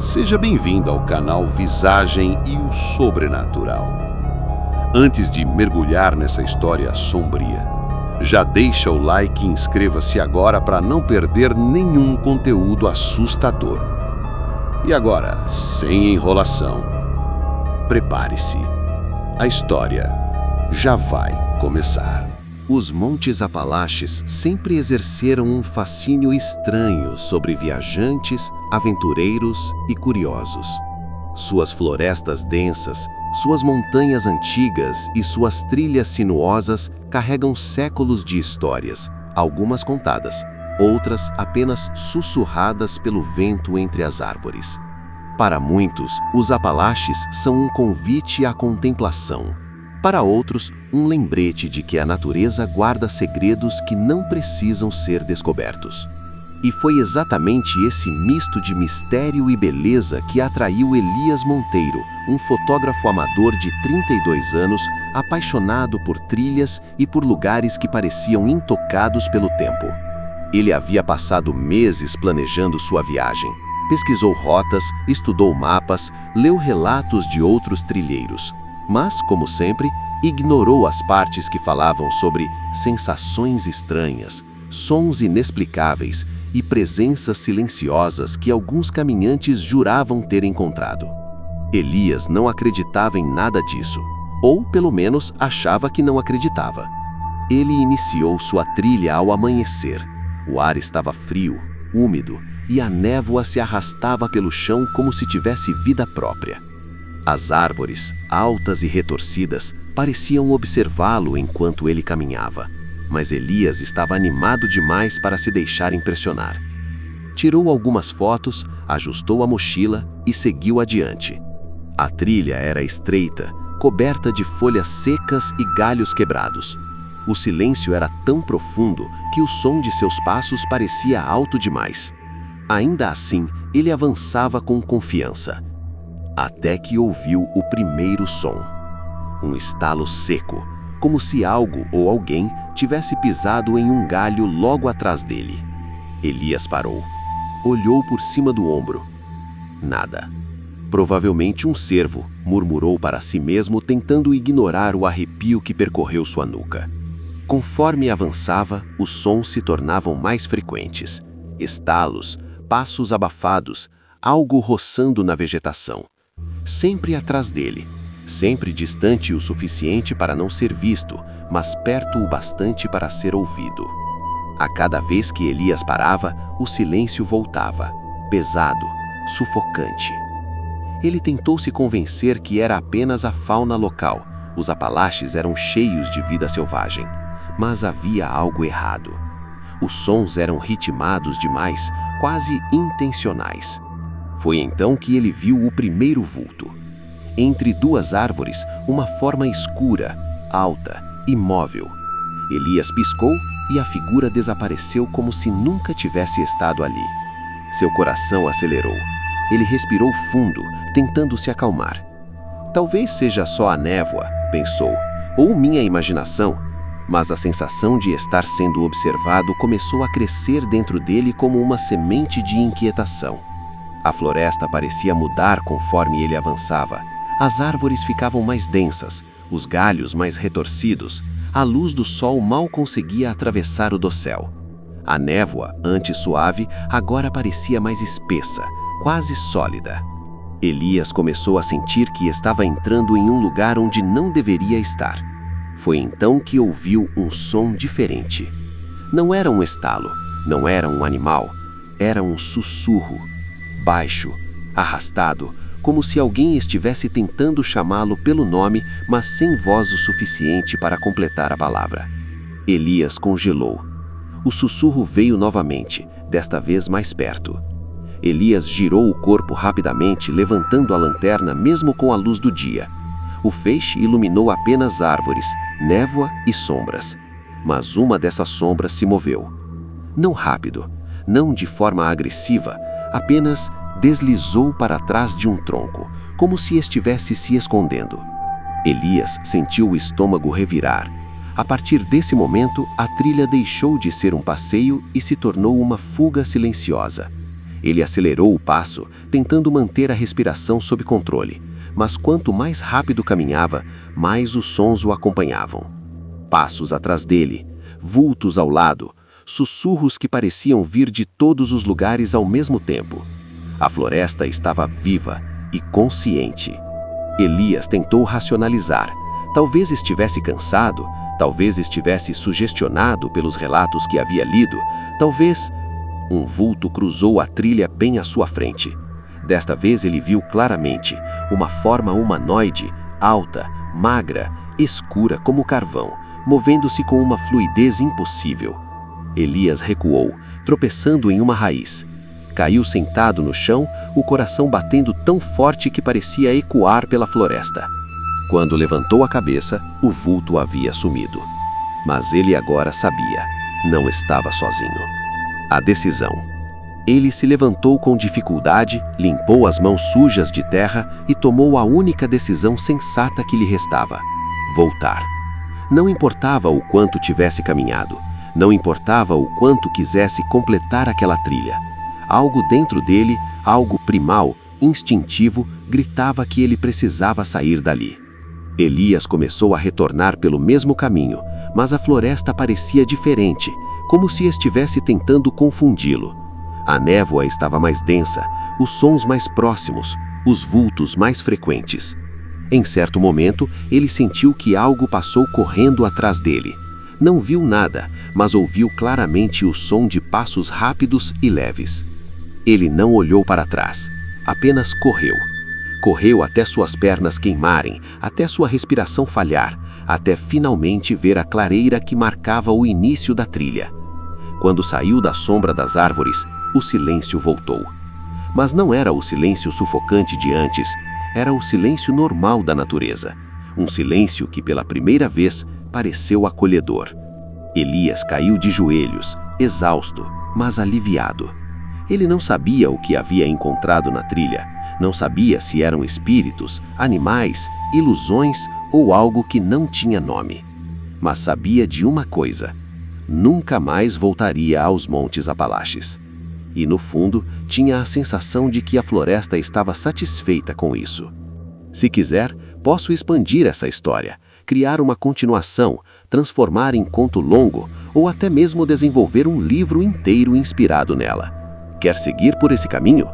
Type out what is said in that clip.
Seja bem-vindo ao canal Visagem e o Sobrenatural. Antes de mergulhar nessa história sombria, já deixa o like e inscreva-se agora para não perder nenhum conteúdo assustador. E agora, sem enrolação, prepare-se. A história já vai começar. Os Montes Apalaches sempre exerceram um fascínio estranho sobre viajantes, aventureiros e curiosos. Suas florestas densas, suas montanhas antigas e suas trilhas sinuosas carregam séculos de histórias, algumas contadas, outras apenas sussurradas pelo vento entre as árvores. Para muitos, os Apalaches são um convite à contemplação. Para outros, um lembrete de que a natureza guarda segredos que não precisam ser descobertos. E foi exatamente esse misto de mistério e beleza que atraiu Elias Monteiro, um fotógrafo amador de 32 anos, apaixonado por trilhas e por lugares que pareciam intocados pelo tempo. Ele havia passado meses planejando sua viagem. Pesquisou rotas, estudou mapas, leu relatos de outros trilheiros. Mas, como sempre, ignorou as partes que falavam sobre sensações estranhas, sons inexplicáveis e presenças silenciosas que alguns caminhantes juravam ter encontrado. Elias não acreditava em nada disso, ou pelo menos achava que não acreditava. Ele iniciou sua trilha ao amanhecer. O ar estava frio, úmido, e a névoa se arrastava pelo chão como se tivesse vida própria. As árvores, altas e retorcidas, pareciam observá-lo enquanto ele caminhava, mas Elias estava animado demais para se deixar impressionar. Tirou algumas fotos, ajustou a mochila e seguiu adiante. A trilha era estreita, coberta de folhas secas e galhos quebrados. O silêncio era tão profundo que o som de seus passos parecia alto demais. Ainda assim, ele avançava com confiança. Até que ouviu o primeiro som. Um estalo seco, como se algo ou alguém tivesse pisado em um galho logo atrás dele. Elias parou. Olhou por cima do ombro. Nada. Provavelmente um cervo, murmurou para si mesmo, tentando ignorar o arrepio que percorreu sua nuca. Conforme avançava, os sons se tornavam mais frequentes. Estalos, passos abafados, algo roçando na vegetação. Sempre atrás dele, sempre distante o suficiente para não ser visto, mas perto o bastante para ser ouvido. A cada vez que Elias parava, o silêncio voltava, pesado, sufocante. Ele tentou se convencer que era apenas a fauna local. Os Apalaches eram cheios de vida selvagem, mas havia algo errado. Os sons eram ritmados demais, quase intencionais. Foi então que ele viu o primeiro vulto. Entre duas árvores, uma forma escura, alta, imóvel. Elias piscou e a figura desapareceu como se nunca tivesse estado ali. Seu coração acelerou. Ele respirou fundo, tentando se acalmar. Talvez seja só a névoa, pensou, ou minha imaginação, mas a sensação de estar sendo observado começou a crescer dentro dele como uma semente de inquietação. A floresta parecia mudar conforme ele avançava. As árvores ficavam mais densas, os galhos mais retorcidos. A luz do sol mal conseguia atravessar o dossel. A névoa, antes suave, agora parecia mais espessa, quase sólida. Elias começou a sentir que estava entrando em um lugar onde não deveria estar. Foi então que ouviu um som diferente. Não era um estalo, não era um animal, era um sussurro. Baixo, arrastado, como se alguém estivesse tentando chamá-lo pelo nome, mas sem voz o suficiente para completar a palavra. Elias congelou. O sussurro veio novamente, desta vez mais perto. Elias girou o corpo rapidamente, levantando a lanterna mesmo com a luz do dia. O feixe iluminou apenas árvores, névoa e sombras. Mas uma dessas sombras se moveu. Não rápido, não de forma agressiva, apenas deslizou para trás de um tronco, como se estivesse se escondendo. Elias sentiu o estômago revirar. A partir desse momento, a trilha deixou de ser um passeio e se tornou uma fuga silenciosa. Ele acelerou o passo, tentando manter a respiração sob controle, mas quanto mais rápido caminhava, mais os sons o acompanhavam. Passos atrás dele, vultos ao lado, sussurros que pareciam vir de todos os lugares ao mesmo tempo. A floresta estava viva e consciente. Elias tentou racionalizar. Talvez estivesse cansado, talvez estivesse sugestionado pelos relatos que havia lido, talvez... Um vulto cruzou a trilha bem à sua frente. Desta vez ele viu claramente uma forma humanoide, alta, magra, escura como carvão, movendo-se com uma fluidez impossível. Elias recuou, tropeçando em uma raiz. Caiu sentado no chão, o coração batendo tão forte que parecia ecoar pela floresta. Quando levantou a cabeça, o vulto havia sumido. Mas ele agora sabia, não estava sozinho. A decisão. Ele se levantou com dificuldade, limpou as mãos sujas de terra e tomou a única decisão sensata que lhe restava: voltar. Não importava o quanto tivesse caminhado, não importava o quanto quisesse completar aquela trilha. Algo dentro dele, algo primal, instintivo, gritava que ele precisava sair dali. Elias começou a retornar pelo mesmo caminho, mas a floresta parecia diferente, como se estivesse tentando confundi-lo. A névoa estava mais densa, os sons mais próximos, os vultos mais frequentes. Em certo momento, ele sentiu que algo passou correndo atrás dele. Não viu nada, mas ouviu claramente o som de passos rápidos e leves. Ele não olhou para trás, apenas correu. Correu até suas pernas queimarem, até sua respiração falhar, até finalmente ver a clareira que marcava o início da trilha. Quando saiu da sombra das árvores, o silêncio voltou. Mas não era o silêncio sufocante de antes, era o silêncio normal da natureza. Um silêncio que pela primeira vez pareceu acolhedor. Elias caiu de joelhos, exausto, mas aliviado. Ele não sabia o que havia encontrado na trilha, não sabia se eram espíritos, animais, ilusões ou algo que não tinha nome. Mas sabia de uma coisa: nunca mais voltaria aos Montes Apalaches. E no fundo, tinha a sensação de que a floresta estava satisfeita com isso. Se quiser, posso expandir essa história, criar uma continuação, transformar em conto longo ou até mesmo desenvolver um livro inteiro inspirado nela. Quer seguir por esse caminho?